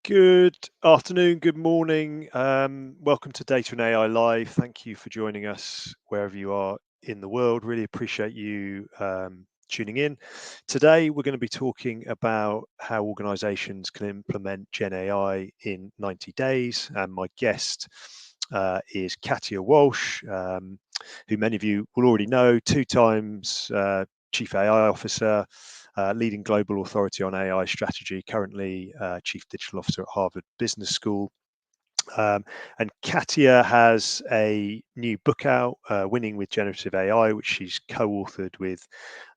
Good afternoon, good morning. Welcome to Data and AI Live. Thank you for joining us wherever you are in the world. Really appreciate you tuning in. Today, we're going to be talking about how organizations can implement Gen AI in 90 days. And my guest is Katia Walsh, who many of you will already know, two times Chief AI Officer, leading global authority on AI strategy, currently Chief Digital Officer at Harvard Business School. And Katia has a new book out, Winning with Generative AI, which she's co-authored with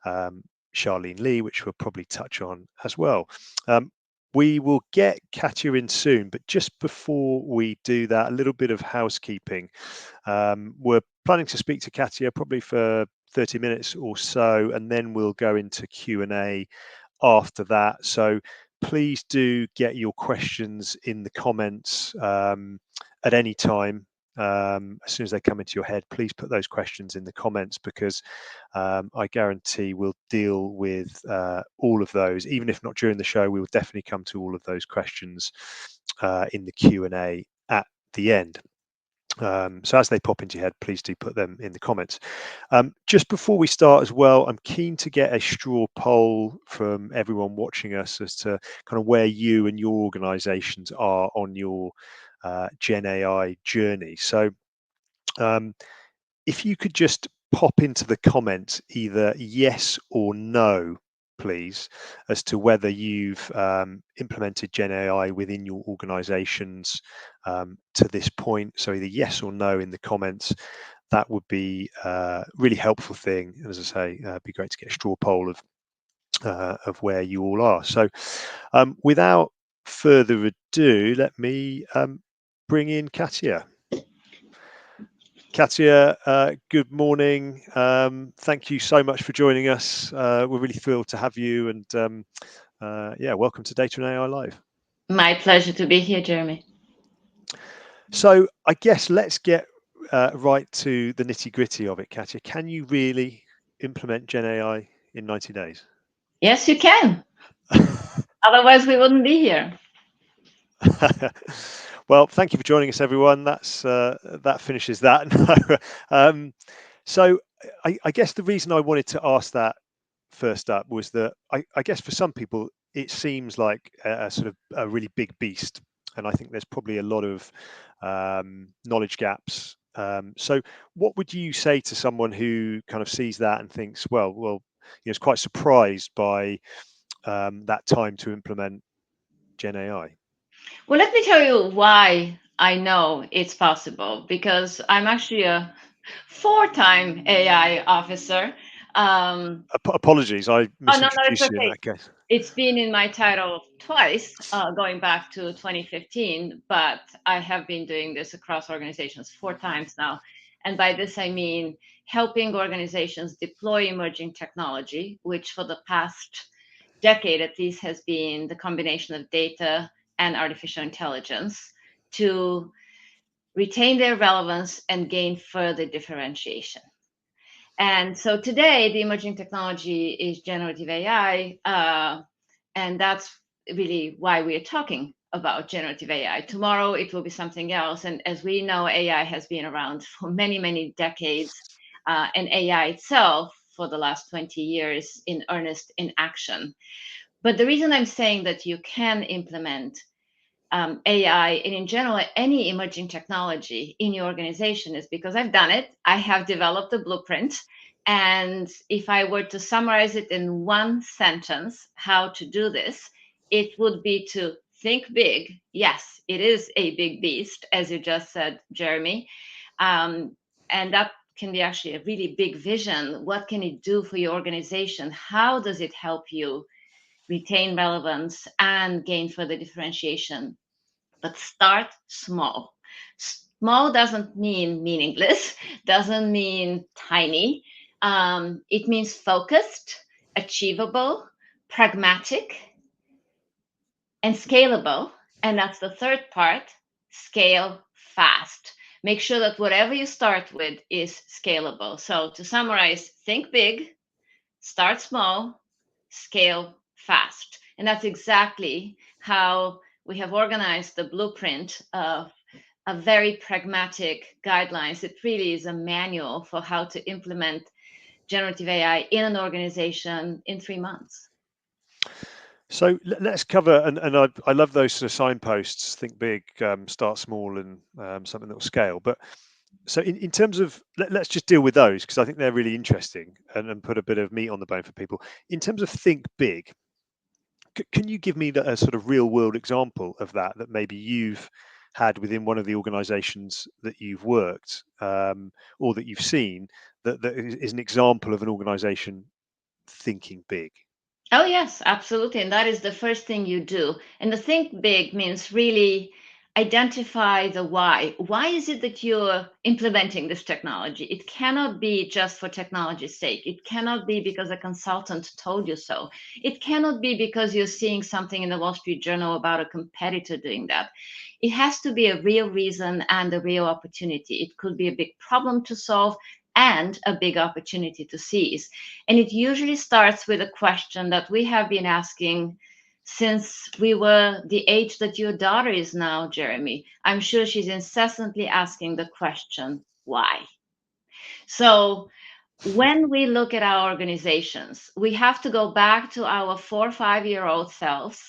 Charlene Lee, which we'll probably touch on as well. We will get Katia in soon, but just before we do that, a little bit of housekeeping. We're planning to speak to Katia probably for 30 minutes or so, and then we'll go into Q&A after that. So please do get your questions in the comments at any time. As soon as they come into your head, please put those questions in the comments, because I guarantee we'll deal with all of those. Even if not during the show, we will definitely come to all of those questions in the Q&A at the end. So as they pop into your head, please do put them in the comments. Just before we start as well, I'm keen to get a straw poll from everyone watching us as to kind of where you and your organizations are on your Gen AI journey. So if you could just pop into the comments either yes or no, please, as to whether you've implemented Gen AI within your organizations to this point. So either yes or no in the comments. That would be a really helpful thing. And as I say, it'd be great to get a straw poll of where you all are. So without further ado, let me bring in Katia. Katia, good morning. Thank you so much for joining us. We're really thrilled to have you, and yeah, welcome to Data and AI Live. My pleasure to be here, Jeremy. So I guess let's get right to the nitty gritty of it, Katia. Can you really implement Gen AI in 90 days? Yes, you can. Otherwise, we wouldn't be here. Well, thank you for joining us, everyone. That finishes that. So I guess the reason I wanted to ask that first up was that I guess for some people it seems like a sort of a really big beast, and I think there's probably a lot of knowledge gaps. So what would you say to someone who kind of sees that and thinks, well, is quite surprised by that time to implement Gen AI? Well, let me tell you why I know it's possible, because I'm actually a four-time AI officer. Apologies, I Oh, no, no, it's misintroduced you in okay. that case. It's been in my title twice, going back to 2015, but I have been doing this across organizations four times now. And by this, I mean helping organizations deploy emerging technology, which for the past decade at least has been the combination of data and artificial intelligence to retain their relevance and gain further differentiation. And so today, the emerging technology is generative AI, and that's really why we are talking about generative AI. Tomorrow, it will be something else. And as we know, AI has been around for many, many decades, and AI itself for the last 20 years in earnest, in action. But the reason I'm saying that you can implement AI and in general any emerging technology in your organization is because I've done it. I have developed a blueprint. And if I were to summarize it in one sentence, how to do this, it would be to think big. Yes, it is a big beast, as you just said, Jeremy. And that can be actually a really big vision. What can it do for your organization? How does it help you retain relevance and gain further differentiation? But start small. Small doesn't mean meaningless, doesn't mean tiny. It means focused, achievable, pragmatic, and scalable. And that's the third part, scale fast. Make sure that whatever you start with is scalable. So to summarize, think big, start small, scale fast. And that's exactly how we have organized the blueprint of a very pragmatic guidelines. It really is a manual for how to implement generative AI in an organization in 3 months. So let's cover, and I love those sort of signposts. Think big, start small, and something that will scale. But so in terms of, let's just deal with those because I think they're really interesting and put a bit of meat on the bone for people. In terms of think big, can you give me a sort of real world example of that maybe you've had within one of the organizations that you've worked, or that you've seen, that is an example of an organization thinking big? Oh, yes, absolutely. And that is the first thing you do. And the think big means really identify the why. Why is it that you're implementing this technology? It cannot be just for technology's sake. It cannot be because a consultant told you so. It cannot be because you're seeing something in the Wall Street Journal about a competitor doing that. It has to be a real reason and a real opportunity. It could be a big problem to solve and a big opportunity to seize. And it usually starts with a question that we have been asking since we were the age that your daughter is now, Jeremy. I'm sure she's incessantly asking the question, why? So when we look at our organizations, we have to go back to our 4 or 5 year old selves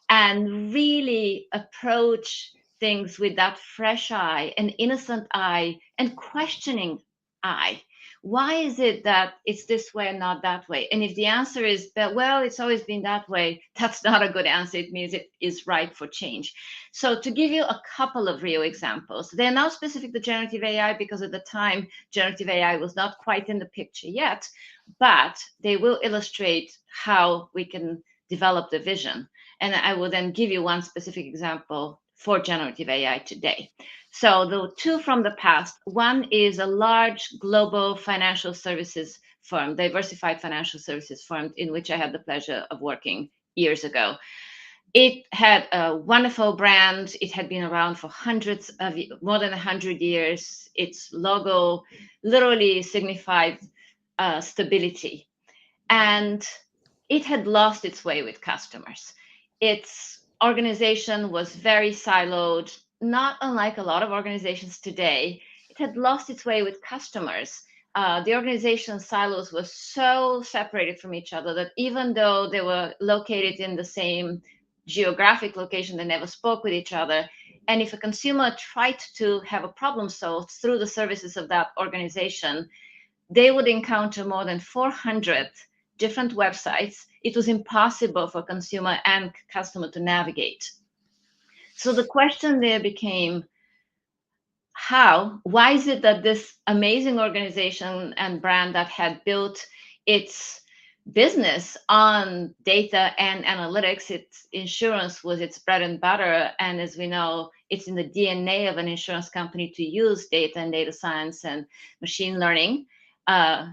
and really approach things with that fresh eye, an innocent eye, and questioning eye. Why is it that it's this way and not that way? And if the answer is that, well, it's always been that way, that's not a good answer. It means it is ripe for change. So, to give you a couple of real examples, they're now specific to generative AI because at the time, generative AI was not quite in the picture yet, but they will illustrate how we can develop the vision. And I will then give you one specific example for generative AI today. So the two from the past, one is a large global financial services firm, diversified financial services firm, in which I had the pleasure of working years ago. It had a wonderful brand. It had been around for hundreds of more than 100 years. Its logo literally signified stability, and it had lost its way with customers. Its organization was very siloed, not unlike a lot of organizations today. It had lost its way with customers. The organization silos were so separated from each other that even though they were located in the same geographic location, they never spoke with each other. And if a consumer tried to have a problem solved through the services of that organization, they would encounter more than 400 different websites. It was impossible for consumer and customer to navigate. So the question there became, why is it that this amazing organization and brand that had built its business on data and analytics, its insurance was its bread and butter. And as we know, it's in the DNA of an insurance company to use data and data science and machine learning. Uh,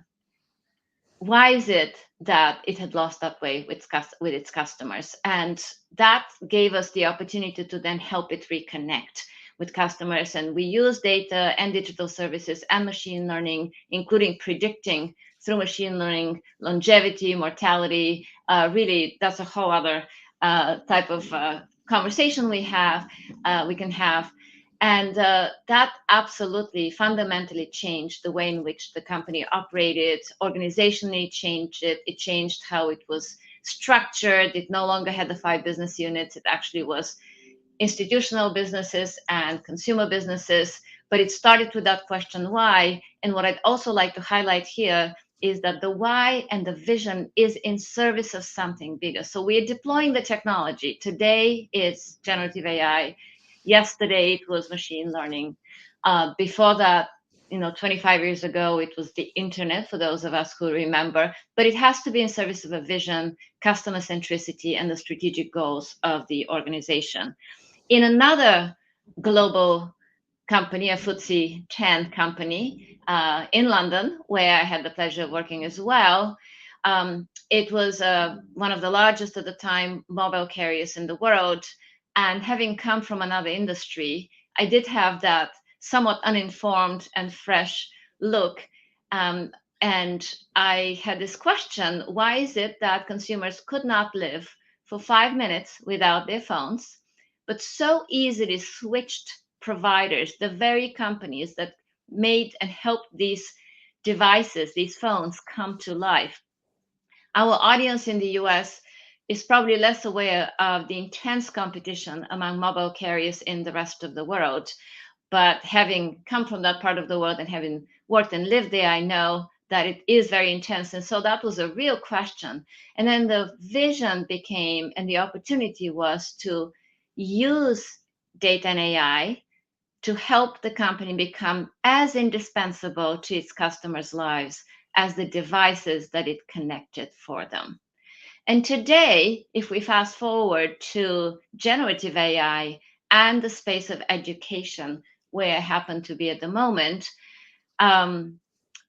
why is it that it had lost that way with its customers? And that gave us the opportunity to then help it reconnect with customers. And we use data and digital services and machine learning, including predicting through machine learning longevity, mortality. Really, that's a whole other type of conversation we can have. And that absolutely fundamentally changed the way in which the company operated, organizationally changed it. It changed how it was structured. It no longer had the 5 business units. It actually was institutional businesses and consumer businesses. But it started with that question, why? And what I'd also like to highlight here is that the why and the vision is in service of something bigger. So we're deploying the technology. Today it's generative AI. Yesterday it was machine learning. Before that, 25 years ago, it was the internet, for those of us who remember. But it has to be in service of a vision, customer centricity, and the strategic goals of the organization. In another global company, a FTSE 10 company in London, where I had the pleasure of working as well. It was one of the largest at the time mobile carriers in the world. And having come from another industry, I did have that somewhat uninformed and fresh look. Um, and I had this question, why is it that consumers could not live for 5 minutes without their phones? but so easily switched providers, the very companies that made and helped these devices, these phones come to life. Our audience in the US is probably less aware of the intense competition among mobile carriers in the rest of the world. But having come from that part of the world and having worked and lived there, I know that it is very intense. And so that was a real question. And then the vision became, and the opportunity was to use data and AI to help the company become as indispensable to its customers' lives as the devices that it connected for them. And today, if we fast forward to generative AI and the space of education, where I happen to be at the moment, um,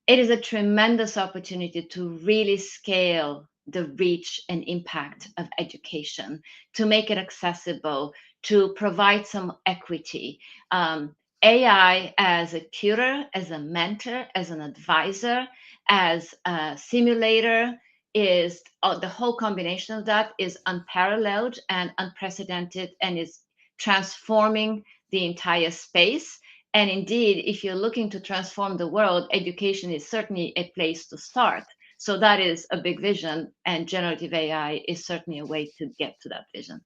it is a tremendous opportunity to really scale the reach and impact of education, to make it accessible, to provide some equity. AI as a tutor, as a mentor, as an advisor, as a simulator is the whole combination of that is unparalleled and unprecedented and is transforming the entire space. And indeed, if you're looking to transform the world, education is certainly a place to start. So that is a big vision, and generative AI is certainly a way to get to that vision.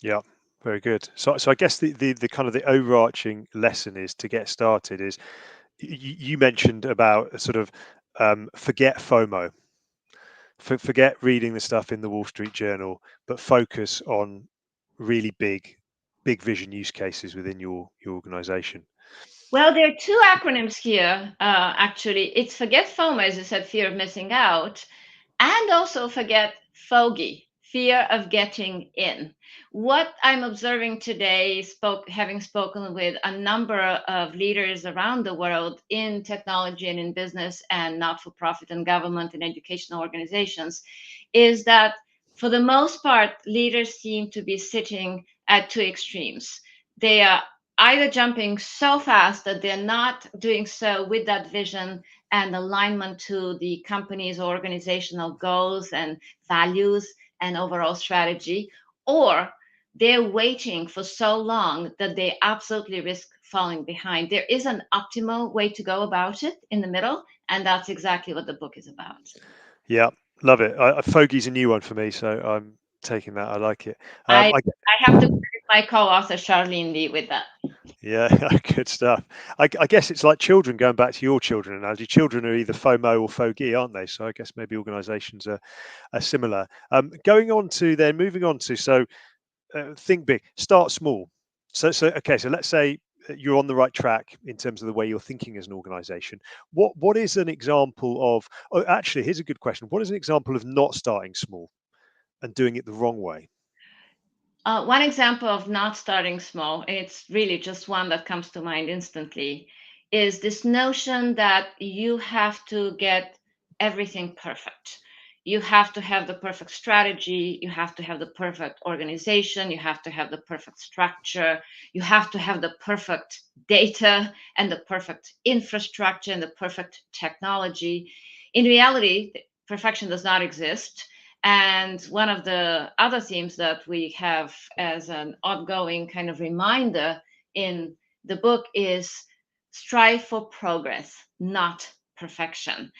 Yeah, very good. So I guess the kind of the overarching lesson is to get started is you mentioned about sort of forget FOMO, forget reading the stuff in the Wall Street Journal, but focus on really big vision use cases within your organization. Well, there are two acronyms here, actually. It's forget FOMO, as you said, fear of missing out, and also forget fogey, fear of getting in. What I'm observing today, having spoken with a number of leaders around the world in technology and in business and not for profit and government and educational organizations, is that for the most part, leaders seem to be sitting at two extremes. They are either jumping so fast that they're not doing so with that vision and alignment to the company's organizational goals and values and overall strategy, or they're waiting for so long that they absolutely risk falling behind. There is an optimal way to go about it in the middle, and that's exactly what the book is about. Yeah, love it. Fogey's a new one for me, so I'm taking that. I like it. I, I I have to credit my co-author Charlene Lee with that. Yeah, good stuff. I guess it's like children, going back to your children analogy. Children are either FOMO or fogey, aren't they? So I guess maybe organisations are similar. Going on to then, moving on to think big, start small. So okay, so let's say you're on the right track in terms of the way you're thinking as an organisation. What is an example of? Oh, actually, here's a good question. What is an example of not starting small and doing it the wrong way? One example of not starting small, and it's really just one that comes to mind instantly, is this notion that you have to get everything perfect. You have to have the perfect strategy, you have to have the perfect organization, you have to have the perfect structure, you have to have the perfect data and the perfect infrastructure and the perfect technology. In reality, perfection does not exist, and one of the other themes that we have as an ongoing kind of reminder in the book is strive for progress, not perfection.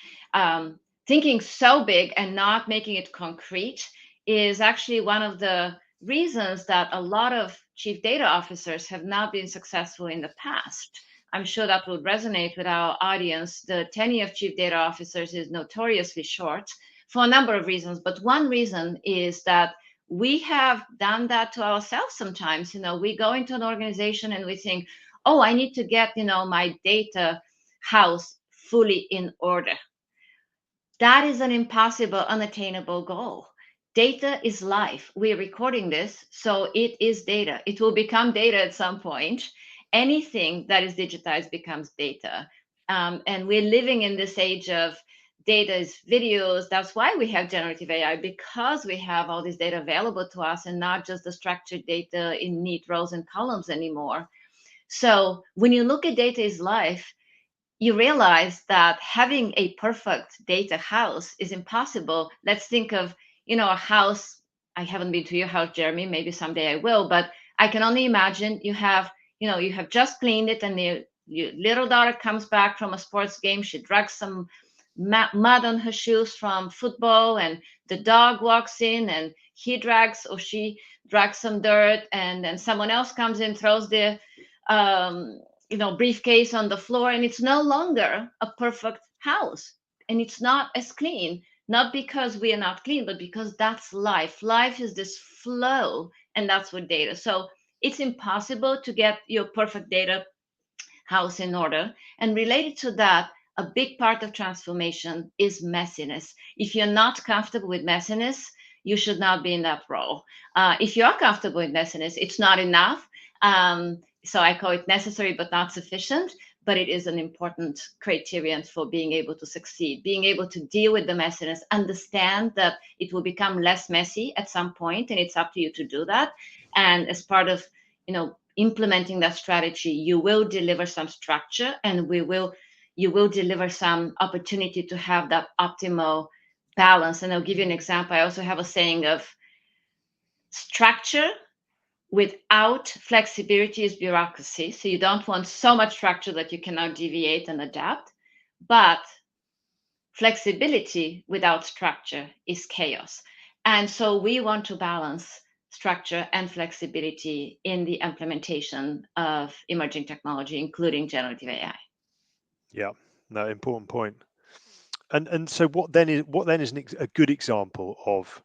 Thinking so big and not making it concrete is actually one of the reasons that a lot of chief data officers have not been successful in the past. I'm sure that will resonate with our audience. The tenure of chief data officers is notoriously short for a number of reasons. But one reason is that we have done that to ourselves sometimes. We go into an organization and we think, oh, I need to get, my data house fully in order. That is an impossible, unattainable goal. Data is life. We're recording this, so it is data. It will become data at some point. Anything that is digitized becomes data. And we're living in this age of data is videos. That's why we have generative AI, because we have all this data available to us and not just the structured data in neat rows and columns anymore. So when you look at data is life, you realize that having a perfect data house is impossible. Let's think of, a house. I haven't been to your house, Jeremy. Maybe someday I will, but I can only imagine you have just cleaned it, and your little daughter comes back from a sports game. She drags some mud on her shoes from football, and the dog walks in, and she drags some dirt, and then someone else comes in, throws the briefcase on the floor, and it's no longer a perfect house, and it's not as clean, not because we are not clean, but because that's life. Life is this flow, and that's what data. So it's impossible to get your perfect data house in order. And related to that, a big part of transformation is messiness. If you're not comfortable with messiness, you should not be in that role. If you are comfortable with messiness, it's not enough. So I call it necessary but not sufficient, but it is an important criterion for being able to succeed, being able to deal with the messiness, understand that it will become less messy at some point, and it's up to you to do that. And as part of implementing that strategy, you will deliver some structure, and you will deliver some opportunity to have that optimal balance. And I'll give you an example. I also have a saying of structure without flexibility is bureaucracy. So you don't want so much structure that you cannot deviate and adapt, but flexibility without structure is chaos. And so we want to balance structure and flexibility in the implementation of emerging technology, including generative AI. Yeah, no, important point. And so what then is a good example of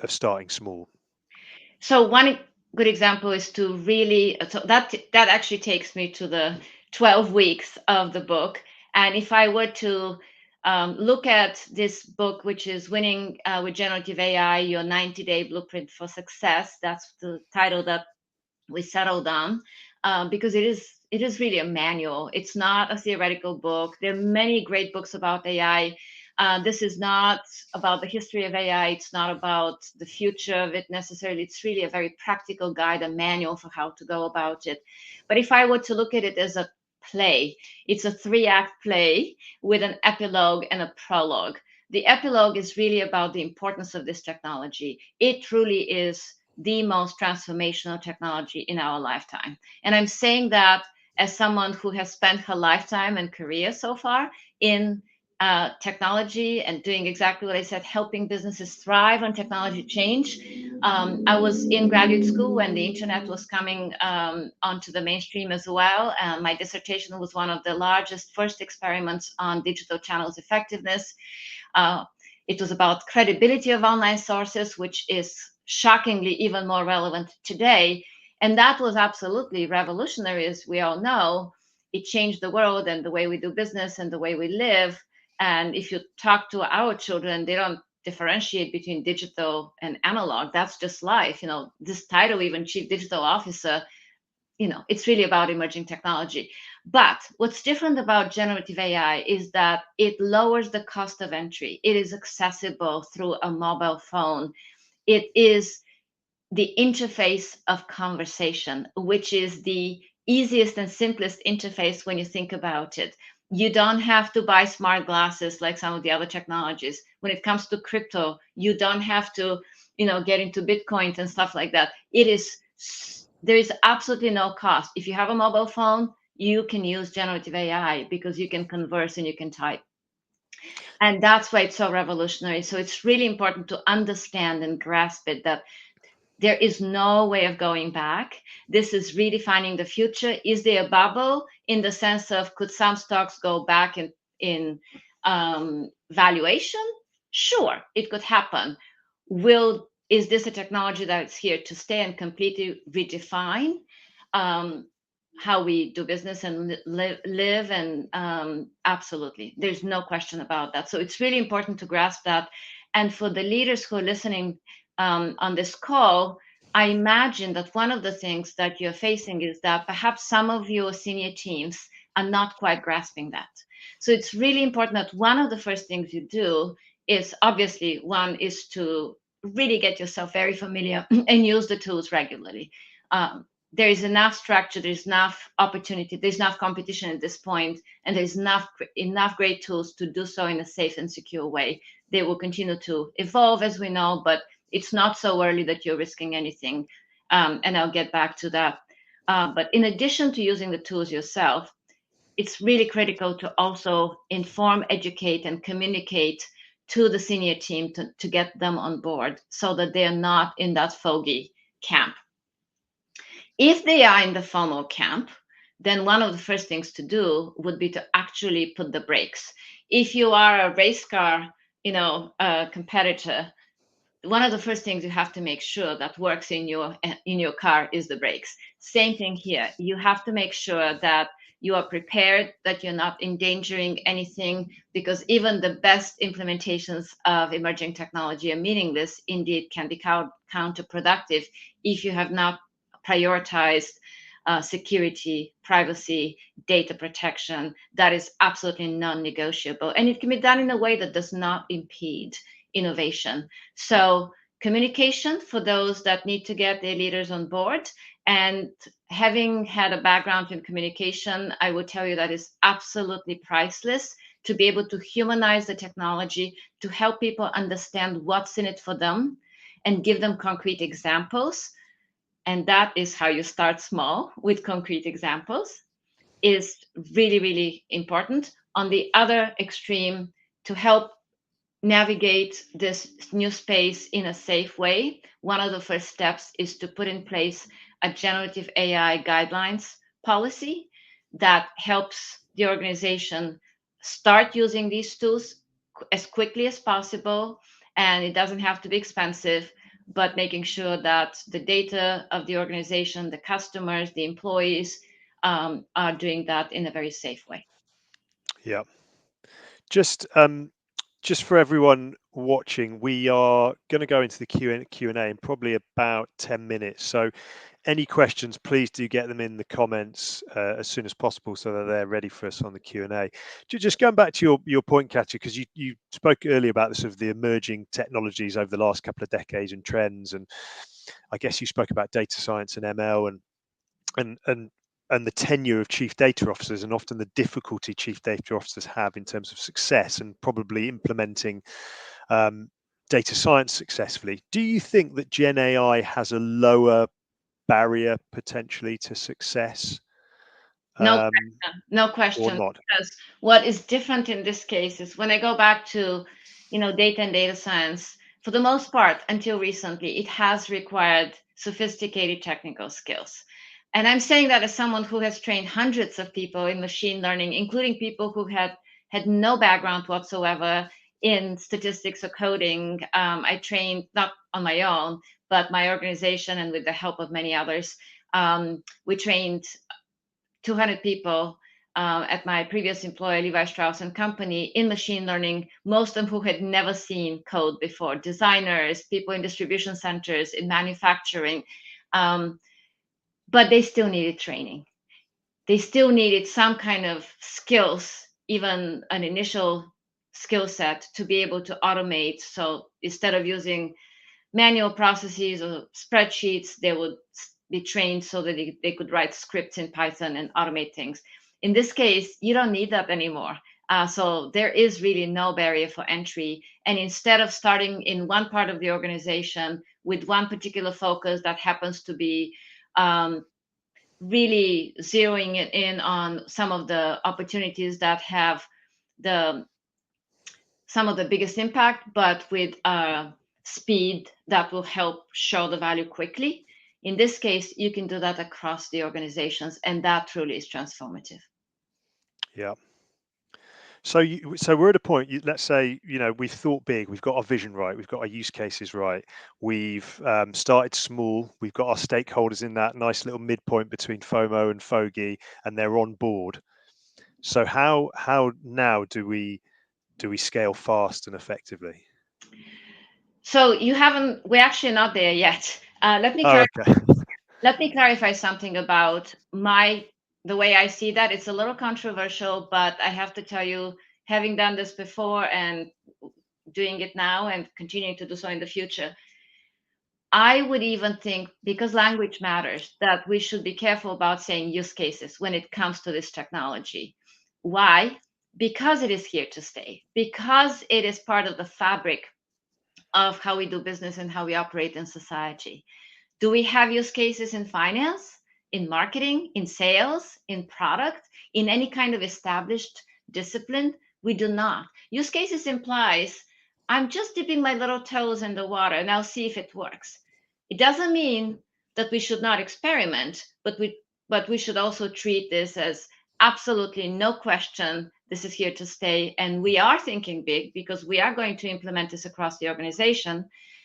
starting small? So one good example is to really, so that actually takes me to the 12 weeks of the book. And if I were to look at this book, which is Winning with Generative AI, Your 90-Day Blueprint for Success, that's the title that we settled on, because it is really a manual. It's not a theoretical book. There are many great books about AI. This is not about the history of AI. It's not about the future of it necessarily. It's really a very practical guide, a manual for how to go about it. But if I were to look at it as a play, it's a 3-act play with an epilogue and a prologue. The epilogue is really about the importance of this technology. It truly is the most transformational technology in our lifetime. And I'm saying that as someone who has spent her lifetime and career so far in technology and doing exactly what I said, helping businesses thrive on technology change. I was in graduate school when the internet was coming onto the mainstream as well. My dissertation was one of the largest first experiments on digital channels effectiveness. Uh, it was about credibility of online sources, which is shockingly even more relevant today. And that was absolutely revolutionary, as we all know. It changed the world and the way we do business and the way we live. And if you talk to our children, they don't differentiate between digital and analog. That's just life. This title, even chief digital officer, it's really about emerging technology. But what's different about generative AI is that it lowers the cost of entry. It is accessible through a mobile phone. It is the interface of conversation, which is the easiest and simplest interface when you think about it. You don't have to buy smart glasses like some of the other technologies. When it comes to crypto, you don't have to, get into Bitcoins and stuff like that. There is absolutely no cost. If you have a mobile phone, you can use generative AI because you can converse and you can type. And that's why it's so revolutionary. So it's really important to understand and grasp it, that there is no way of going back. This is redefining the future. Is there a bubble in the sense of, could some stocks go back in valuation? Sure, it could happen. Is this a technology that's here to stay and completely redefine how we do business and live? And absolutely, there's no question about that. So it's really important to grasp that. And for the leaders who are listening on this call, I imagine that one of the things that you're facing is that perhaps some of your senior teams are not quite grasping that. So it's really important that one of the first things you do is, obviously, one is to really get yourself very familiar and use the tools regularly. There is enough structure, there's enough opportunity, there's enough competition at this point, and there's enough great tools to do so in a safe and secure way. They will continue to evolve, as we know, but it's not so early that you're risking anything. and I'll get back to that. But in addition to using the tools yourself, it's really critical to also inform, educate, and communicate to the senior team to get them on board so that they're not in that foggy camp. If they are in the FOMO camp, then one of the first things to do would be to actually put the brakes. If you are a race car, competitor, one of the first things you have to make sure that works in your car is the brakes. Same thing here. You have to make sure that you are prepared, that you're not endangering anything, because even the best implementations of emerging technology are meaningless, indeed can be counterproductive if you have not prioritized security, privacy, data protection. That is absolutely non-negotiable, and it can be done in a way that does not impede innovation. So communication for those that need to get their leaders on board. And having had a background in communication, I would tell you that is absolutely priceless to be able to humanize the technology, to help people understand what's in it for them and give them concrete examples. And that is how you start small with concrete examples, is really, really important. On the other extreme, to help navigate this new space in a safe way, one of the first steps is to put in place a generative AI guidelines policy that helps the organization start using these tools as quickly as possible. And it doesn't have to be expensive, but making sure that the data of the organization, the customers, the employees are doing that in a very safe way. Yeah. Just just for everyone watching, we are going to go into the Q&A in probably about 10 minutes. So any questions, please do get them in the comments as soon as possible so that they're ready for us on the Q&A. Just going back to your point, Katia, because you spoke earlier about the sort of the emerging technologies over the last couple of decades and trends, and I guess you spoke about data science and ML and and and the tenure of chief data officers and often the difficulty chief data officers have in terms of success and probably implementing um, data science successfully. Do you think that Gen AI has a lower barrier potentially to success No um, question, no or question. not? Because what is different in this case is when I go back to, data and data science, for the most part, until recently, it has required sophisticated technical skills. And I'm saying that as someone who has trained hundreds of people in machine learning, including people who had no background whatsoever in statistics or coding. I trained not on my own, but my organization and with the help of many others. We trained 200 people at my previous employer, Levi Strauss and Company, in machine learning, most of them who had never seen code before, designers, people in distribution centers, in manufacturing. Um, but they still needed training. They still needed some kind of skills, even an initial skill set to be able to automate. So instead of using manual processes or spreadsheets, they would be trained so that they could write scripts in Python and automate things. In this case, you don't need that anymore. So there is really no barrier for entry. And instead of starting in one part of the organization with one particular focus that happens to be really zeroing it in on some of the opportunities that have the some of the biggest impact, but with speed that will help show the value quickly. In this case, you can do that across the organizations, and that truly is transformative. Yeah. So we're at a point. Let's say we've thought big, we've got our vision right, we've got our use cases right, we've started small, we've got our stakeholders in that nice little midpoint between FOMO and Fogey, and they're on board. So how now do we scale fast and effectively? So you haven't. We're actually not there yet. Oh, okay. Let me clarify something about the way I see that. It's a little controversial, but I have to tell you, having done this before and doing it now and continuing to do so in the future, I would even think, because language matters, that we should be careful about saying use cases when it comes to this technology. Why? Because it is here to stay, because it is part of the fabric of how we do business and how we operate in society. Do we have use cases in finance, in marketing, in sales, in product, in any kind of established discipline? We do not. Use cases implies I'm just dipping my little toes in the water and I'll see if it works. It doesn't mean that we should not experiment, but we should also treat this as absolutely no question. This is here to stay, and we are thinking big because we are going to implement this across the organization.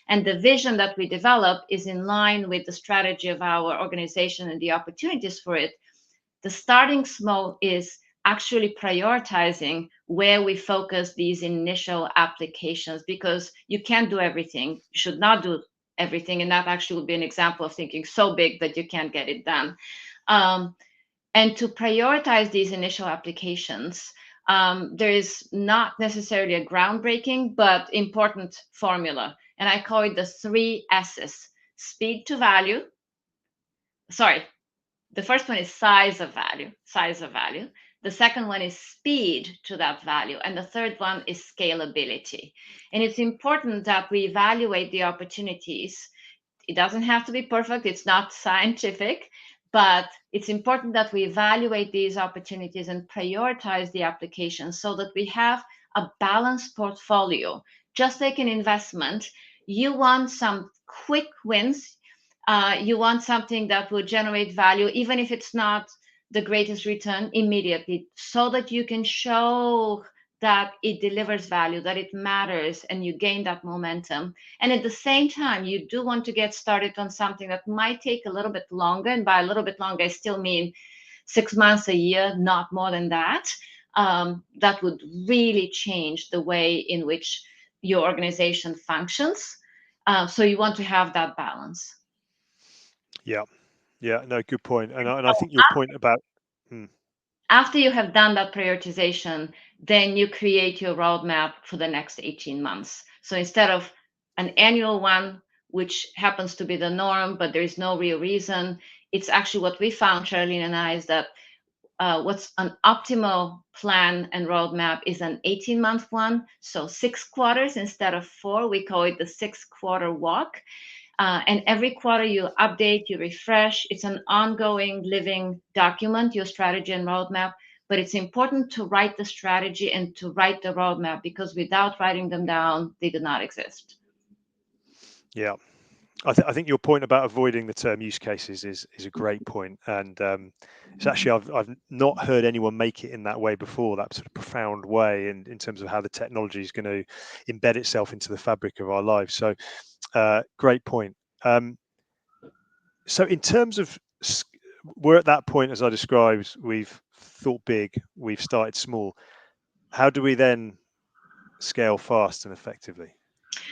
And the vision that we develop is in line with the strategy of our organization and the opportunities for it. The starting small is actually prioritizing where we focus these initial applications, because you can't do everything. You should not do everything. And that actually would be an example of thinking so big that you can't get it done. Um, and to prioritize these initial applications, there is not necessarily a groundbreaking, but important formula. And I call it the 3 S's: speed to value. Sorry, the first one is size of value, size of value. The second one is speed to that value. And the third one is scalability. And it's important that we evaluate the opportunities. It doesn't have to be perfect, it's not scientific, but it's important that we evaluate these opportunities and prioritize the applications so that we have a balanced portfolio. Just like an investment, you want some quick wins. You want something that will generate value, even if it's not the greatest return immediately, so that you can show that it delivers value, that it matters, and you gain that momentum. And at the same time, you do want to get started on something that might take a little bit longer. And by a little bit longer, I still mean 6 months, a year, not more than that. That would really change the way in which your organization functions. So you want to have that balance. Yeah, yeah, no, good point. And I think your point about, hmm, After you have done that prioritization, then you create your roadmap for the next 18 months. So instead of an annual one, which happens to be the norm, but there is no real reason, it's actually what we found, Charlene and I, is that what's an optimal plan and roadmap is an 18-month one. So 6 quarters instead of 4. We call it the 6-quarter walk. And every quarter you update, you refresh. It's an ongoing living document, your strategy and roadmap. But it's important to write the strategy and to write the roadmap, because without writing them down, they do not exist. yeah, I think your point about avoiding the term use cases is a great point, and it's actually I've not heard anyone make it in that way before. That sort of profound way, in terms of how the technology is going to embed itself into the fabric of our lives. So, great point. So, in terms of we're at that point, as I described, we've thought big, we've started small. How do we then scale fast and effectively?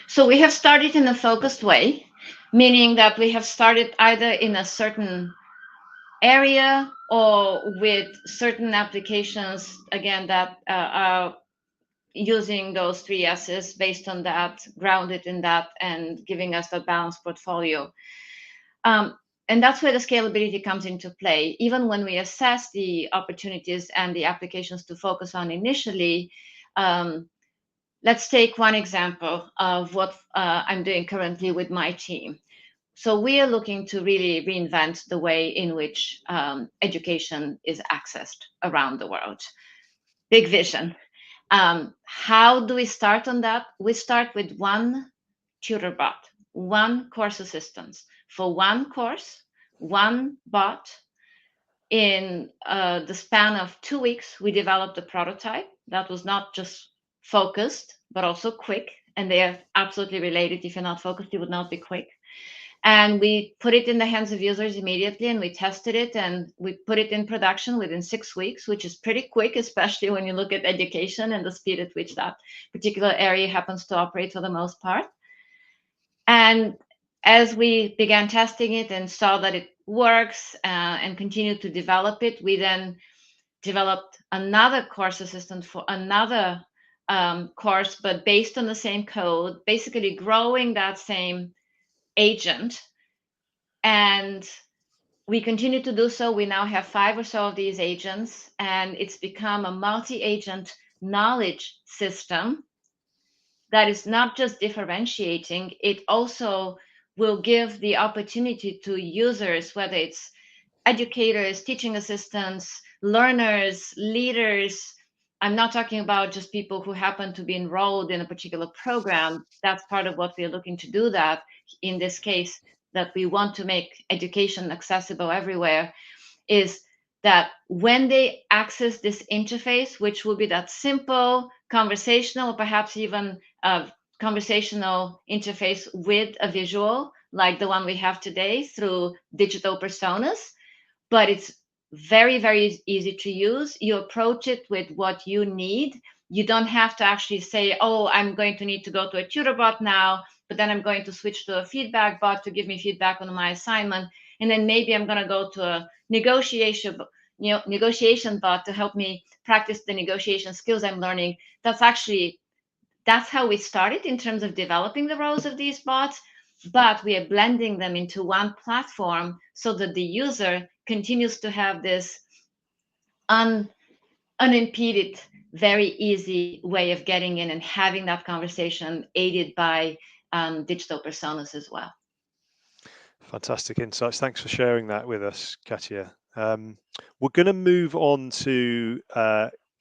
So we have started in a focused way, meaning that we have started either in a certain area or with certain applications, again, that are using those 3 S's, based on that, grounded in that, and giving us a balanced portfolio. Um, and that's where the scalability comes into play. Even when we assess the opportunities and the applications to focus on initially, um, let's take one example of what I'm doing currently with my team. So we are looking to really reinvent the way in which education is accessed around the world. Big vision. How do we start on that? We start with one tutor bot, one course assistance for one course, one bot. In the span of 2 weeks, we developed a prototype that was not just focused, but also quick. And they are absolutely related. If you're not focused, you would not be quick. And we put it in the hands of users immediately, and we tested it, and we put it in production within 6 weeks, which is pretty quick, especially when you look at education and the speed at which that particular area happens to operate for the most part. And as we began testing it and saw that it works, and continued to develop it, we then developed another course assistant for another course, but based on the same code, basically growing that same agent. And we continue to do so. We now have 5 or so of these agents, and it's become a multi-agent knowledge system that is not just differentiating, it also will give the opportunity to users, whether it's educators, teaching assistants, learners, leaders. I'm not talking about just people who happen to be enrolled in a particular program. That's part of what we're looking to do, that in this case, that we want to make education accessible everywhere, is that when they access this interface, which will be that simple conversational, or perhaps even a conversational interface with a visual, like the one we have today through digital personas, but it's very, very easy to use. You approach it with what you need. You don't have to actually say, oh, I'm going to need to go to a tutor bot now, but then I'm going to switch to a feedback bot to give me feedback on my assignment. And then maybe I'm going to go to a negotiation bot to help me practice the negotiation skills I'm learning. That's how we started in terms of developing the roles of these bots, but we are blending them into one platform so that the user continues to have this un, unimpeded, very easy way of getting in and having that conversation aided by digital personas as well. Fantastic insights. Thanks for sharing that with us, Katia. We're going to move on to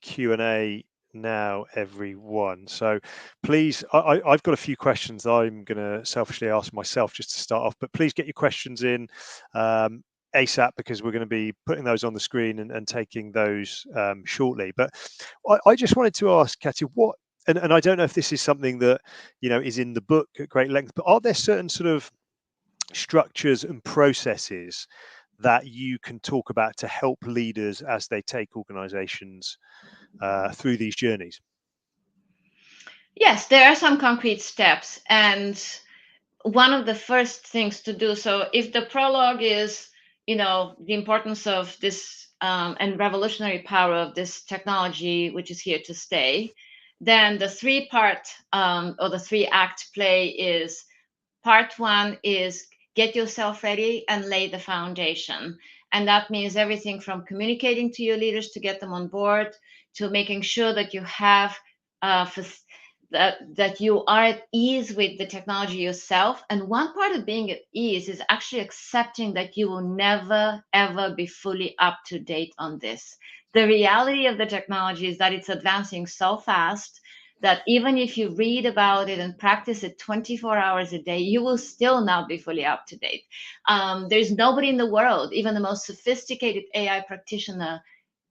Q&A now, everyone. So please, I've got a few questions I'm going to selfishly ask myself just to start off, but please get your questions in ASAP, because we're going to be putting those on the screen and taking those shortly. But I just wanted to ask, Katia, and I don't know if this is something that, is in the book at great length, but are there certain sort of structures and processes that you can talk about to help leaders as they take organizations through these journeys? Yes, there are some concrete steps. And one of the first things to do, so if the prologue is, the importance of this and revolutionary power of this technology, which is here to stay, then the three-part or the three-act play is: part one is get yourself ready and lay the foundation. And that means everything from communicating to your leaders to get them on board, to making sure that you have that you are at ease with the technology yourself. And one part of being at ease is actually accepting that you will never, ever be fully up to date on this. The reality of the technology is that it's advancing so fast that even if you read about it and practice it 24 hours a day, you will still not be fully up to date. There's nobody in the world, even the most sophisticated AI practitioner,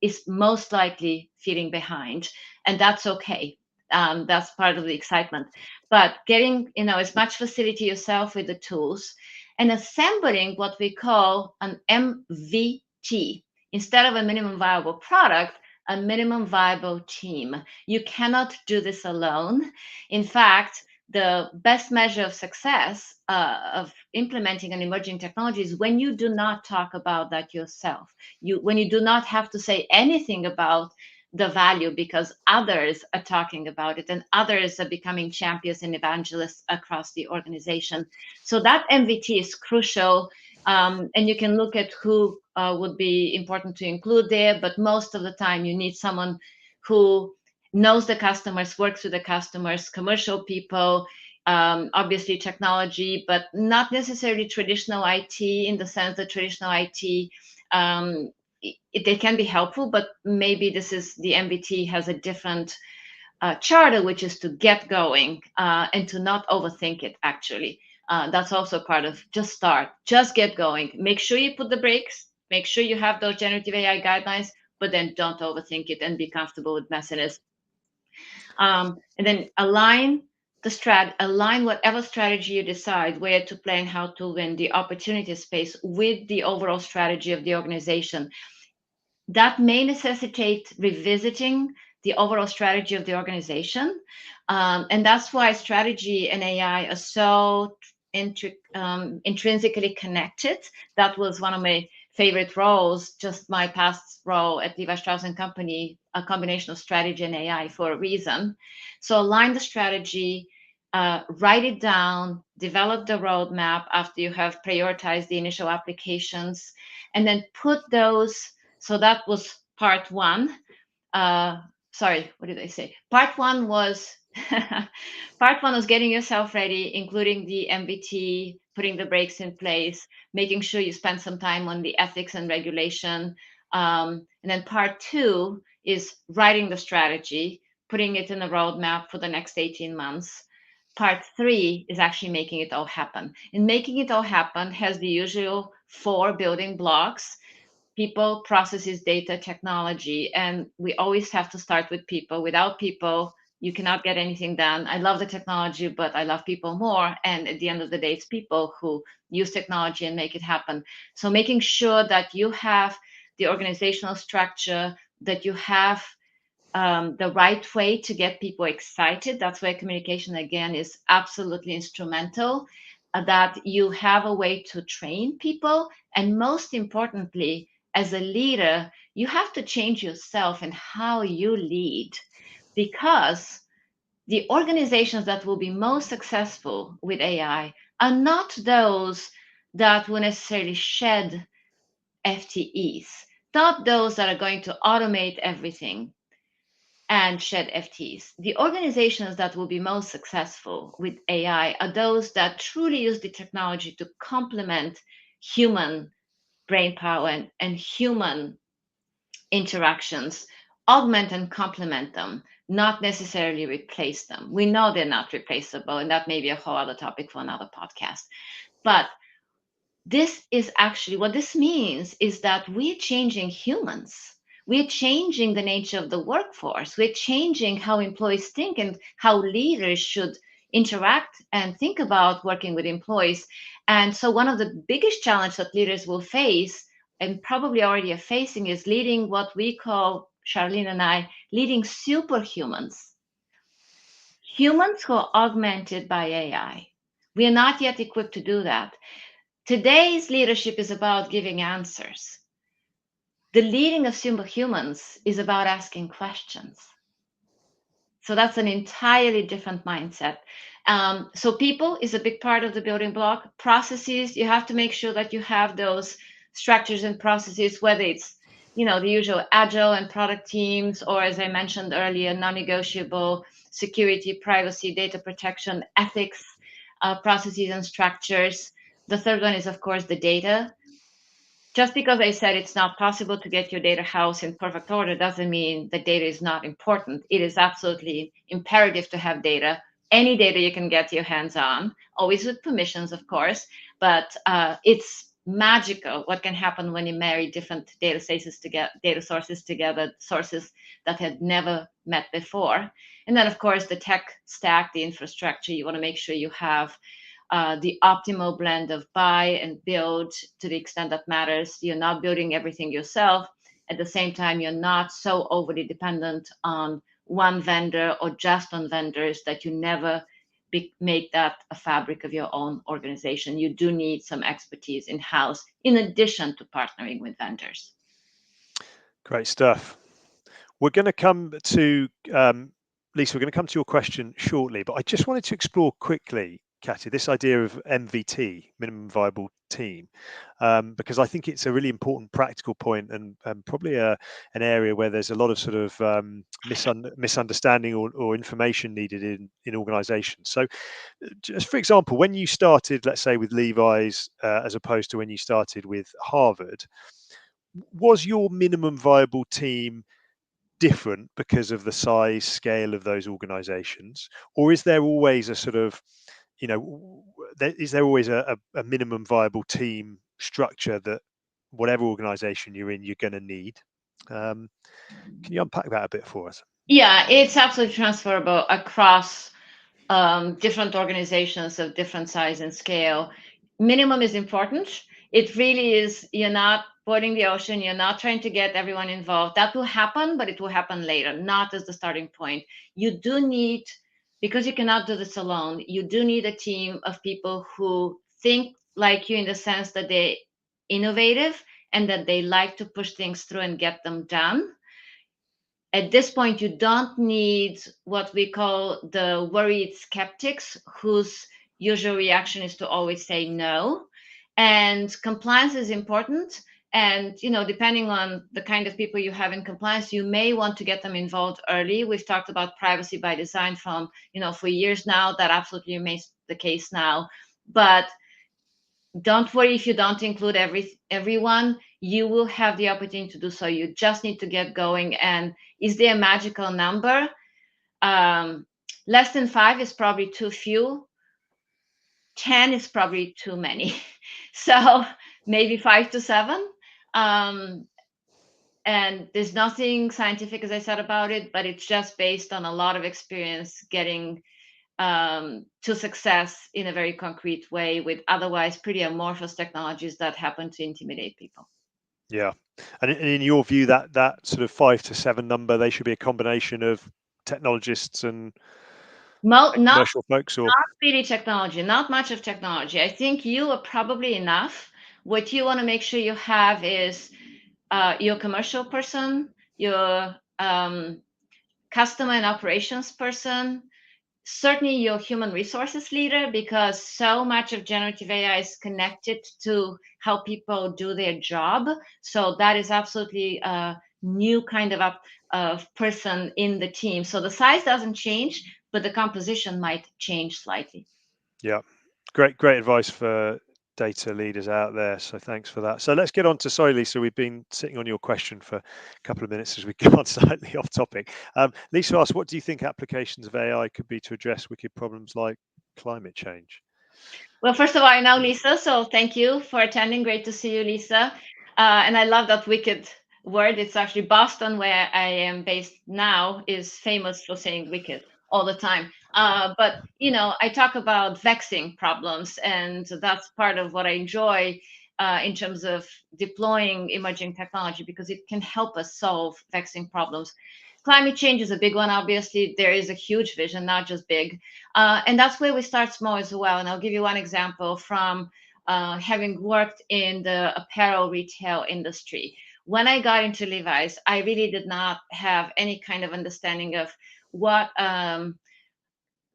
is most likely feeling behind, and that's okay. That's part of the excitement. But getting, as much facility yourself with the tools and assembling what we call an MVP instead of a minimum viable product, a minimum viable team. You cannot do this alone. In fact, the best measure of success of implementing an emerging technology is when you do not talk about that yourself. When you do not have to say anything about the value because others are talking about it and others are becoming champions and evangelists across the organization. So that MVT is crucial. And you can look at who would be important to include there, but most of the time you need someone who knows the customers, works with the customers, commercial people, obviously technology, but not necessarily traditional IT, in the sense that traditional IT, they can be helpful, but maybe the MBT has a different charter, which is to get going and to not overthink it, actually. That's also part of just start, just get going. Make sure you put the brakes, make sure you have those generative AI guidelines, but then don't overthink it and be comfortable with messiness. And then align whatever strategy you decide, where to play and how to win, the opportunity space with the overall strategy of the organization. That may necessitate revisiting the overall strategy of the organization. And that's why strategy and AI are so intrinsically connected. That was one of my favorite roles, just my past role at Levi Strauss & Company, a combination of strategy and AI for a reason. So align the strategy, write it down, develop the roadmap after you have prioritized the initial applications, and then put those. So that was part one. Sorry, what did I say? Part one was part one was getting yourself ready, including the MBT, putting the brakes in place, making sure you spend some time on the ethics and regulation. And then part two is writing the strategy, putting it in a roadmap for the next 18 months. Part three is actually making it all happen. And making it all happen has the usual four building blocks: people, processes, data, technology. And we always have to start with people. Without people, you cannot get anything done. I love the technology, but I love people more. And at the end of the day, it's people who use technology and make it happen. So making sure that you have the organizational structure, that you have the right way to get people excited. That's where communication, again, is absolutely instrumental. That you have a way to train people. And most importantly, as a leader, you have to change yourself and how you lead, because the organizations that will be most successful with AI are not those that will necessarily shed FTEs, not those that are going to automate everything and shed FTs. The organizations that will be most successful with AI are those that truly use the technology to complement human brain power and human interactions, augment and complement them, not necessarily replace them. We know they're not replaceable, and that may be a whole other topic for another podcast. But this is actually what this means is that we're changing humans. We're changing the nature of the workforce. We're changing how employees think and how leaders should interact and think about working with employees. And so, one of the biggest challenges that leaders will face, and probably already are facing, is leading what we call, Charlene and I, leading superhumans, humans who are augmented by AI. We are not yet equipped to do that. Today's leadership is about giving answers. The leading of superhumans is about asking questions. So that's an entirely different mindset. So people is a big part of the building block. Processes, you have to make sure that you have those structures and processes, whether it's the usual agile and product teams, or as I mentioned earlier, non-negotiable security, privacy, data protection, ethics, processes and structures. The third one is, of course, the data. Just because I said it's not possible to get your data house in perfect order doesn't mean that data is not important. It is absolutely imperative to have data, any data you can get your hands on, always with permissions, of course. But it's magical what can happen when you marry different data sources together, sources that had never met before. And then, of course, the tech stack, the infrastructure. You want to make sure you have the optimal blend of buy and build to the extent that matters. You're not building everything yourself. At the same time, you're not so overly dependent on one vendor or just on vendors that you never make that a fabric of your own organization. You do need some expertise in house in addition to partnering with vendors. Great stuff. We're going to come to Lisa. We're going to come to your question shortly, but I just wanted to explore quickly, Katia, this idea of MVT, minimum viable team, because I think it's a really important practical point and probably an area where there's a lot of sort of misunderstanding or information needed in organisations. So, just for example, when you started, let's say, with Levi's as opposed to when you started with Harvard, was your minimum viable team different because of the size scale of those organizations, or is there always a sort of is there always a minimum viable team structure that whatever organization you're in you're going to need? Can you unpack that a bit for us? Yeah, it's absolutely transferable across different organizations of different size and scale. Minimum is important. It really is. You're not boiling the ocean. You're not trying to get everyone involved. That will happen, but it will happen later, not as the starting point. You do need, because you cannot do this alone, you do need a team of people who think like you in the sense that they're innovative and that they like to push things through and get them done. At this point, you don't need what we call the worried skeptics, whose usual reaction is to always say no. And compliance is important. And depending on the kind of people you have in compliance, you may want to get them involved early. We've talked about privacy by design for years now. That absolutely remains the case now. But Don't worry if you don't include everyone. You will have the opportunity to do so. You just need to get going. And is there a magical number? Um, Less than 5 is probably too few. 10 is probably too many. So maybe 5 to 7. Um, and there's nothing scientific, as I said, about it, but it's just based on a lot of experience getting to success in a very concrete way with otherwise pretty amorphous technologies that happen to intimidate people. Yeah. And in your view, that sort of 5 to 7 number, they should be a combination of technologists and Not commercial folks, or really technology, not much of technology. I think you are probably enough. What you want to make sure you have is your commercial person, your customer and operations person, certainly your human resources leader, because so much of generative AI is connected to how people do their job. So that is absolutely a new kind of person in the team. So the size doesn't change, but the composition might change slightly. yeah, great advice for data leaders out there. So thanks for that. So let's get on to, sorry, Lisa, we've been sitting on your question for a couple of minutes as we've gone slightly off topic. Lisa asked, what do you think applications of AI could be to address wicked problems like climate change? Well, first of all, I know Lisa, so thank you for attending. Great to see you, Lisa. And I love that wicked word. It's actually Boston, where I am based now, is famous for saying wicked all the time. But I talk about vexing problems, and that's part of what I enjoy in terms of deploying emerging technology, because it can help us solve vexing problems. Climate change is a big one. Obviously, there is a huge vision, not just big. And that's where we start small as well. And I'll give you one example from having worked in the apparel retail industry. When I got into Levi's, I really did not have any kind of understanding of what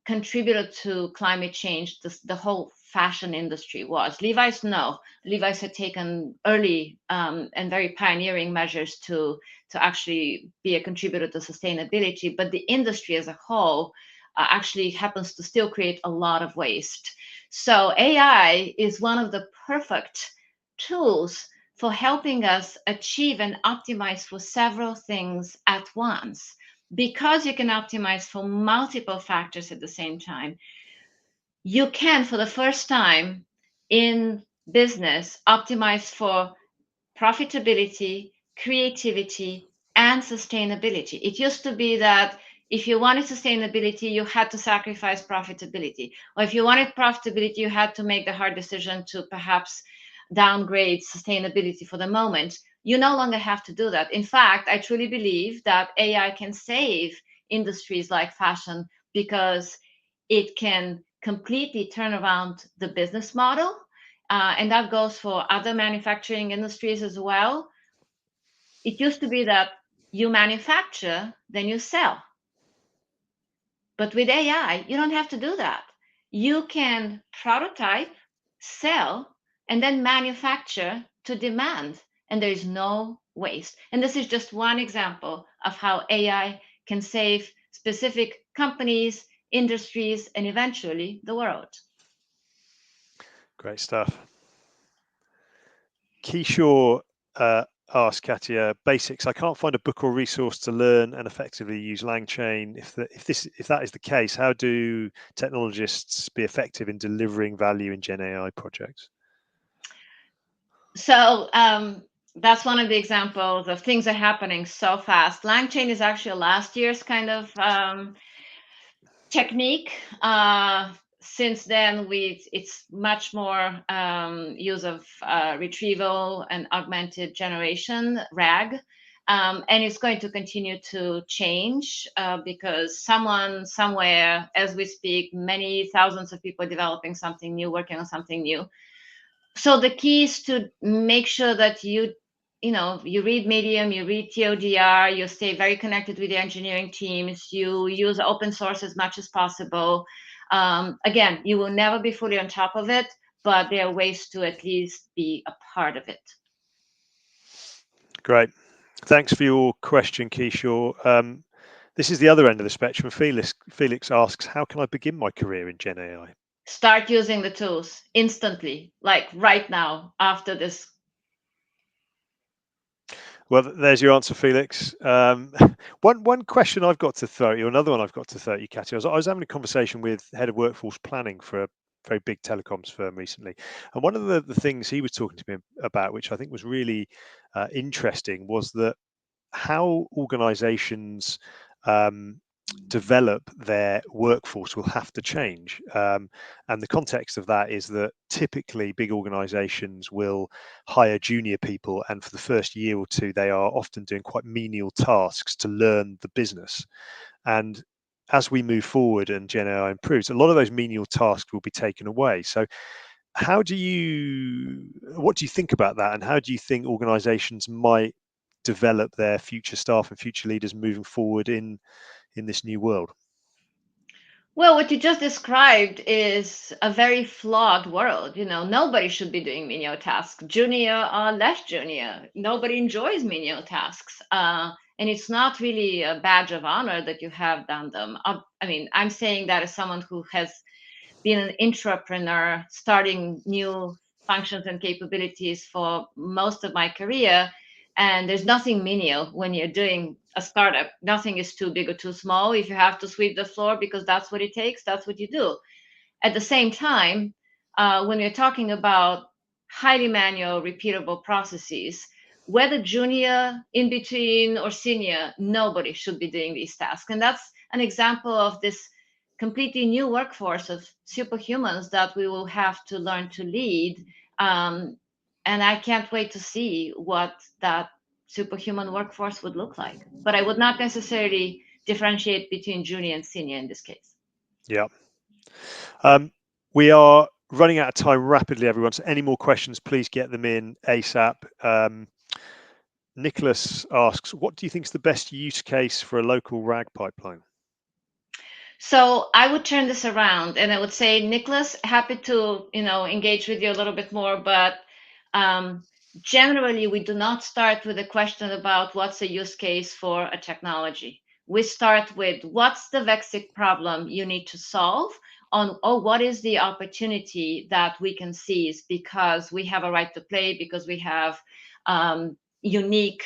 contributed to climate change the whole fashion industry was. Levi's, no. Levi's had taken early and very pioneering measures to actually be a contributor to sustainability, but the industry as a whole actually happens to still create a lot of waste. So AI is one of the perfect tools for helping us achieve and optimize for several things at once. Because you can optimize for multiple factors at the same time, you can, for the first time in business, optimize for profitability, creativity, and sustainability. It used to be that if you wanted sustainability, you had to sacrifice profitability. Or if you wanted profitability, you had to make the hard decision to perhaps downgrade sustainability for the moment. You no longer have to do that. In fact, I truly believe that AI can save industries like fashion, because it can completely turn around the business model, and that goes for other manufacturing industries as well. It used to be that you manufacture, then you sell. But with AI, you don't have to do that. You can prototype, sell, and then manufacture to demand, and there is no waste. And this is just one example of how AI can save specific companies, industries, and eventually the world. Great stuff. Keyshaw asked Katia, basics. I can't find a book or resource to learn and effectively use LangChain. If that is the case, how do technologists be effective in delivering value in Gen AI projects? So that's one of the examples of things are happening so fast. LangChain is actually last year's kind of technique. Since then, it's much more use of retrieval and augmented generation (RAG), and it's going to continue to change because someone somewhere, as we speak, many thousands of people are developing something new, working on something new. So the key is to make sure that you read Medium, you read TODR, you stay very connected with the engineering teams, you use open source as much as possible. Again, you will never be fully on top of it, but there are ways to at least be a part of it. Great. Thanks for your question, Keyshaw. This is the other end of the spectrum. Felix asks, how can I begin my career in Gen AI? Start using the tools instantly, like right now after this. Well, there's your answer, Felix. One question I've got to throw at you, another one I've got to throw at you, Katia. I was having a conversation with head of workforce planning for a very big telecoms firm recently, and one of the things he was talking to me about, which I think was really interesting, was that how organisations um, develop their workforce will have to change. And the context of that is that typically big organisations will hire junior people, and for the first year or two, they are often doing quite menial tasks to learn the business. And as we move forward and Gen AI improves, a lot of those menial tasks will be taken away. So, what do you think about that? And how do you think organizations might develop their future staff and future leaders moving forward in this new world? Well, what you just described is a very flawed world. You know, nobody should be doing menial tasks, junior or less junior. Nobody enjoys menial tasks. And it's not really a badge of honor that you have done them. I mean, I'm saying that as someone who has been an entrepreneur, starting new functions and capabilities for most of my career. And there's nothing menial when you're doing a startup. Nothing is too big or too small. If you have to sweep the floor because that's what it takes, that's what you do. At the same time, when you're talking about highly manual, repeatable processes, whether junior, in between, or senior, nobody should be doing these tasks. And that's an example of this completely new workforce of superhumans that we will have to learn to lead. Um, and I can't wait to see what that superhuman workforce would look like. But I would not necessarily differentiate between junior and senior in this case. Yeah. We are running out of time rapidly, everyone. So, any more questions, please get them in ASAP. Nicholas asks, what do you think is the best use case for a local RAG pipeline? So I would turn this around and I would say, Nicholas, happy to, engage with you a little bit more, but um, generally we do not start with a question about what's a use case for a technology. We start with what's the vexing problem you need to solve on, or what is the opportunity that we can seize because we have a right to play, because we have unique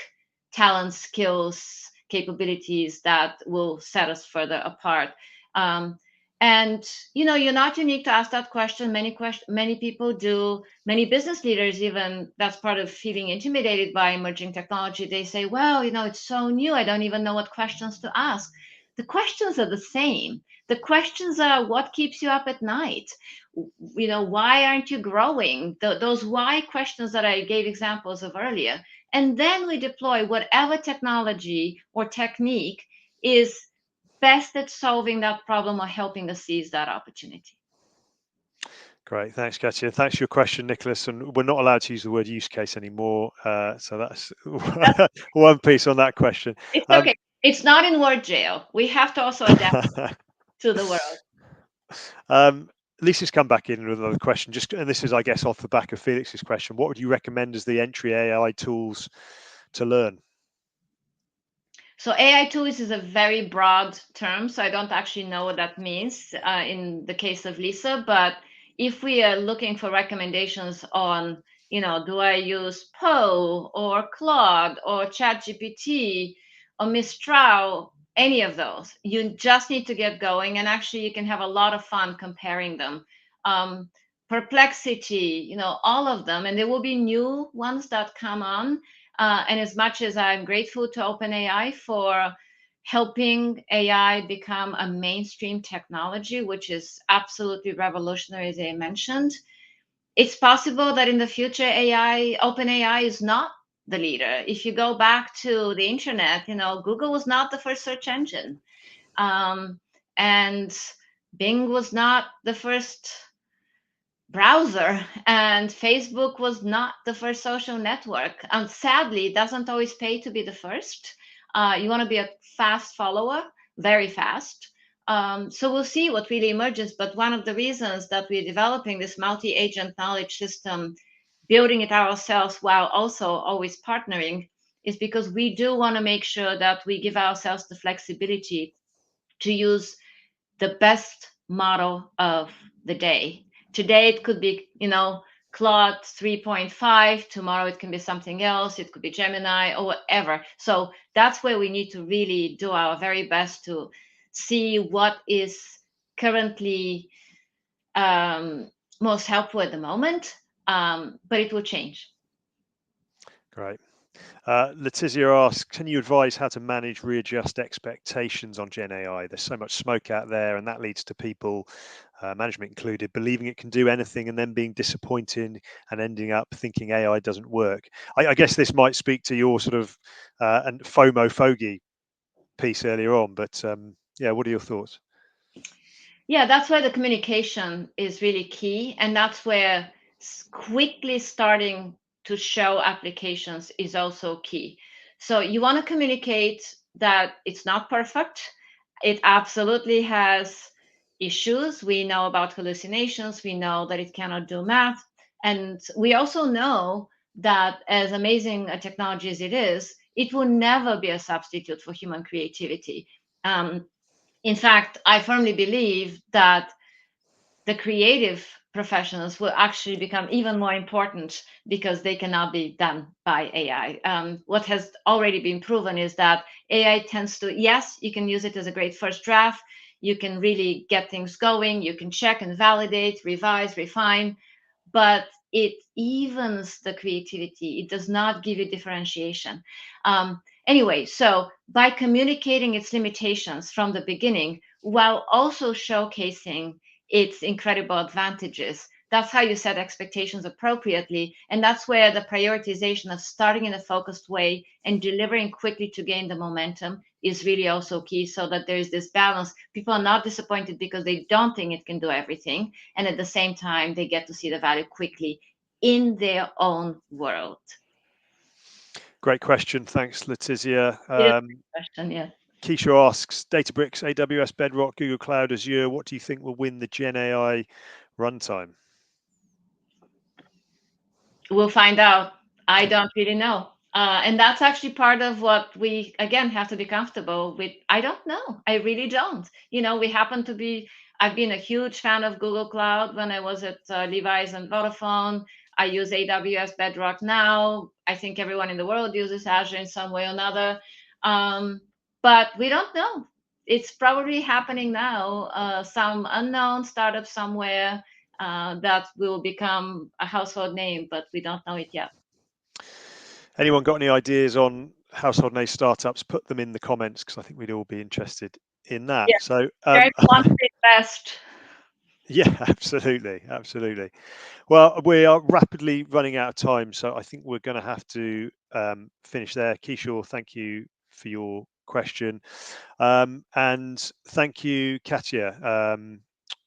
talent, skills, capabilities that will set us further apart. um, and you're not unique to ask that question. Many people do. Many business leaders, even, that's part of feeling intimidated by emerging technology. They say, "Well, it's so new. I don't even know what questions to ask." The questions are the same. The questions are, what keeps you up at night? Why aren't you growing? Those why questions that I gave examples of earlier. And then we deploy whatever technology or technique is best at solving that problem or helping us seize that opportunity. Great, thanks, Katia. Thanks for your question, Nicholas. And we're not allowed to use the word use case anymore, so that's one piece on that question. It's Um, okay. It's not in word jail. We have to also adapt to the world. um, Lisa's come back in with another question. And this is, I guess, off the back of Felix's question. What would you recommend as the entry AI tools to learn? So AI tools is a very broad term, so I don't actually know what that means in the case of Lisa. But if we are looking for recommendations on, do I use Poe or Claude or ChatGPT or Mistral, any of those, you just need to get going, and actually you can have a lot of fun comparing them. Um, Perplexity, all of them, and there will be new ones that come on. And as much as I'm grateful to OpenAI for helping AI become a mainstream technology, which is absolutely revolutionary, as I mentioned, it's possible that in the future, OpenAI is not the leader. If you go back to the internet, Google was not the first search engine. And Bing was not the first browser, and Facebook was not the first social network. And sadly, it doesn't always pay to be the first. You want to be a fast follower, very fast. So we'll see what really emerges. But one of the reasons that we're developing this multi-agent knowledge system, building it ourselves while also always partnering, is because we do want to make sure that we give ourselves the flexibility to use the best model of the day. Today it could be, Claude 3.5. Tomorrow it can be something else. It could be Gemini or whatever. So that's where we need to really do our very best to see what is currently most helpful at the moment, but it will change. Great. Letizia asks, can you advise how to manage, readjust expectations on Gen AI? There's so much smoke out there, and that leads to people, management included, believing it can do anything and then being disappointed and ending up thinking AI doesn't work. I guess this might speak to your sort of and FOMO fogey piece earlier on, but yeah, what are your thoughts? Yeah, that's where the communication is really key. And that's where quickly starting to show applications is also key. So you want to communicate that it's not perfect. It absolutely has issues. We know about hallucinations. We know that it cannot do math. And we also know that as amazing a technology as it is, it will never be a substitute for human creativity. Um, in fact, I firmly believe that the creative professionals will actually become even more important because they cannot be done by AI. What has already been proven is that AI tends to, yes, you can use it as a great first draft. You can really get things going. You can check and validate, revise, refine, but it evens the creativity. It does not give you differentiation. Anyway, so by communicating its limitations from the beginning, while also showcasing its incredible advantages, that's how you set expectations appropriately. And that's where the prioritization of starting in a focused way and delivering quickly to gain the momentum is really also key, so that there is this balance. People are not disappointed because they don't think it can do everything. And at the same time, they get to see the value quickly in their own world. Great question. Thanks, Letizia. It is a great question, yes. Keisha asks, Databricks, AWS, Bedrock, Google Cloud, Azure, what do you think will win the Gen AI runtime? We'll find out. I don't really know. And that's actually part of what we, again, have to be comfortable with. I don't know. I really don't. We happen to be, I've been a huge fan of Google Cloud when I was at Levi's and Vodafone. I use AWS Bedrock now. I think everyone in the world uses Azure in some way or another. Um, but we don't know. It's probably happening now. Some unknown startup somewhere that will become a household name, but we don't know it yet. Anyone got any ideas on household name startups? Put them in the comments because I think we'd all be interested in that. Yeah, So, Jeremy wants to invest. yeah, absolutely, absolutely. Well, we are rapidly running out of time, so I think we're going to have to finish there. Kishore, thank you for your question, and thank you, Katia.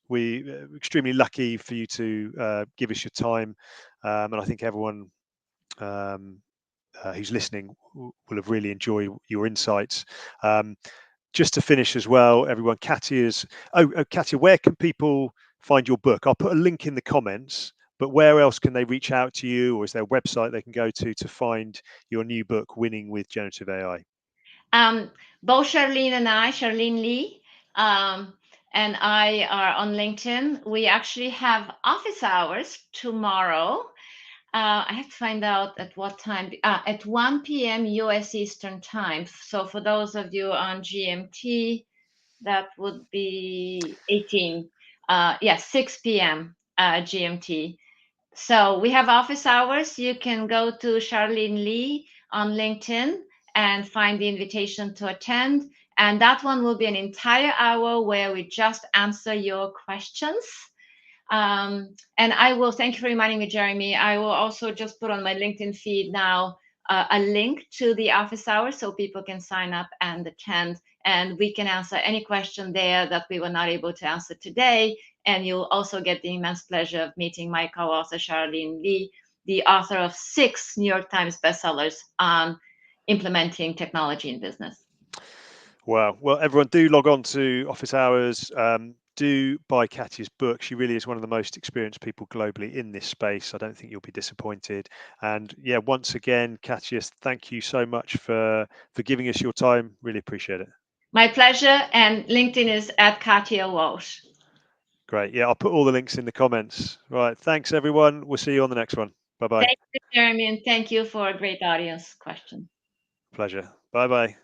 We extremely lucky for you to give us your time, and I think everyone um, who's listening will have really enjoyed your insights. Just to finish as well, everyone, Katia's. Katia, where can people find your book? I'll put a link in the comments. But where else can they reach out to you, or is there a website they can go to find your new book, Winning with Generative AI? Um, Both Charlene and I, Charlene Lee, um, and I are on LinkedIn. We actually have office hours tomorrow. I have to find out at what time. At 1 p.m. US Eastern Time. So for those of you on GMT, that would be 18. Yes, 6 p.m. GMT. So we have office hours. You can go to Charlene Lee on LinkedIn and find the invitation to attend. And that one will be an entire hour where we just answer your questions. And I will, thank you for reminding me, Jeremy. I will also just put on my LinkedIn feed now a link to the office hours so people can sign up and attend. And we can answer any question there that we were not able to answer today. And you'll also get the immense pleasure of meeting my co author, Charlene Lee, the author of 6 New York Times bestsellers on implementing technology in business. Wow. Well, everyone, do log on to office hours. Do buy Katia's book. She really is one of the most experienced people globally in this space. I don't think you'll be disappointed. And yeah, once again, Katia, thank you so much for giving us your time. Really appreciate it. My pleasure. And LinkedIn is at Katia Walsh. Great. Yeah, I'll put all the links in the comments. Right. Thanks, everyone. We'll see you on the next one. Bye bye. Thank you, Jeremy, and thank you for a great audience question. Pleasure. Bye bye.